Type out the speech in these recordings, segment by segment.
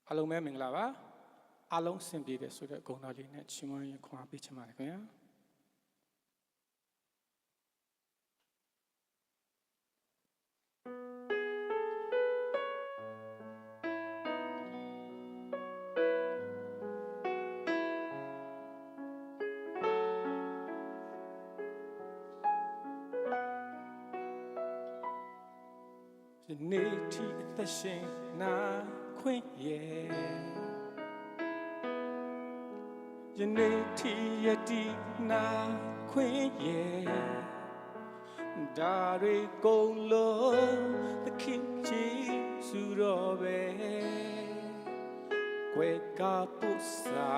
အားလုံးပဲမင်္ဂလာပါအားလုံးအဆင်ပြေတယ်ဆိုတဲ့ဂုဏ်တော်လေးနဲ့ချီးမွမ်းရင်ခွန်အားပေးချင်ပါတယ်ခင်ဗျာဒီနေ့ထိအသက်ရှင်နာခွင့်ရဲ့ယနေ့ထိယတိနာခွင့်ရဲ့ဒါတွေကုန်လို့သခင်ကြီးစုတော်ပဲကွယ်ကပုစာ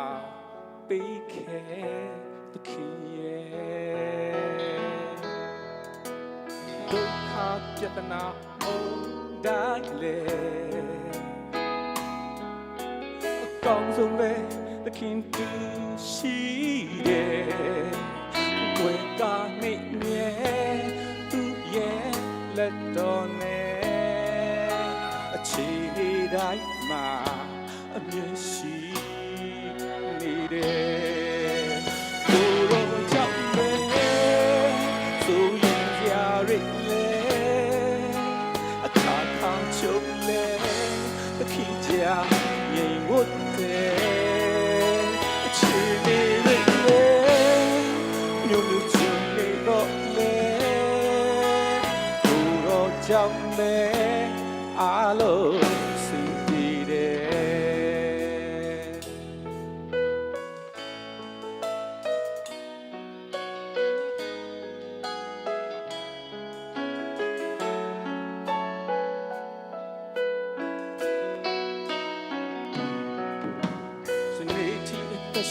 ပေးခဲ့သခင်ရဲ့ဒုက္ခပြဿနာတိုင်းလေအကောင်းဆုံးပဲသခင်တူရှိတယ်ကိုယ်ကနေမြဲသူရဲ့လက်တော်နဲ့အခြေတိုင်းမှာအမြဲရှိနေတယ်ကိုယ်တော်ကြောင့်ပဲဆိုရင်ကြရည်ချုပ်လေသခင်ကြာငြိမ်ဝတ်တယ်အချစ်လေးတွေမျိုးမျိုးချင်နေတော့လေကိုယ်တော်ကြောင့်ပဲအားလုံးစင်ပြေတယ်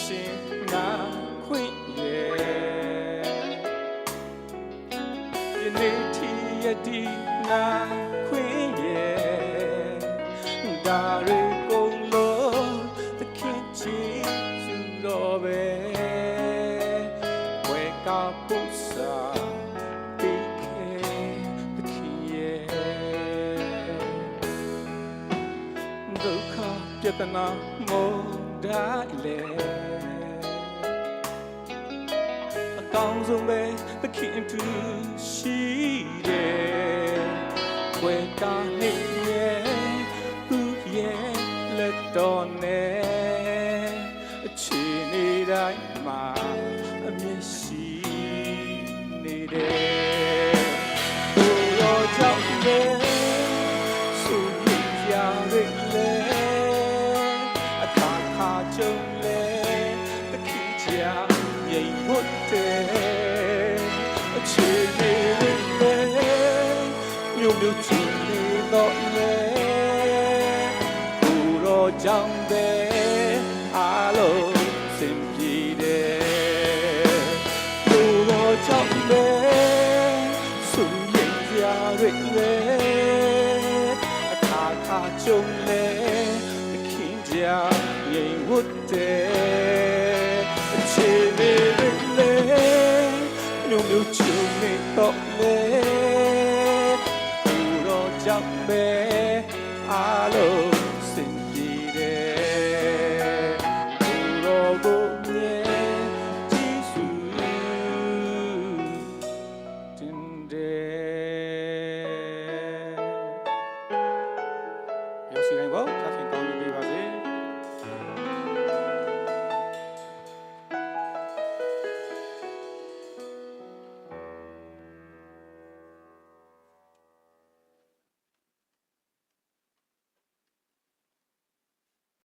ရှင်နာခွင့်ရဲ့ယနေ့ထိယတိနာခွင့်ရဲ့ဒါရီကုန်လို့သခင်ကြီးစုတော်ပဲဝေကပုစာတိခေသခင်ရဲ့ဒုက္ခပြဿနာမောတိုင်းလေအကောင်းဆုံးပဲသခင်တူရှိတယ်ဝေကနေရဲ့သူရဲ့လက်တော်နဲ့အခြေအနေတိုင်းမှာအမြဲရှိနေတယ်ကိုယ်တော်ကြောင့်ပဲဆိုရင်ကြရလေကြုံလေသခင်ကြာငြိမ်ဝတ်တယ်အခြေအနေတွေမျိုးမျိုးချင်နေတော့လေကိုယ်တော်ကြောင့်ပဲအားလုံးစင်ပြေတယ်ကိုယ်တော်ကြောင့်ပဲဆိုရင်ကြရလေအခါခါကြုံလေသခင်ကြာငြိမ်ဝတ်တယ်အခြေအနေတွေမျိုးမျိုးချင်နေတော့လေကိုယ်တော်ကြောင့်ပဲအားလုံး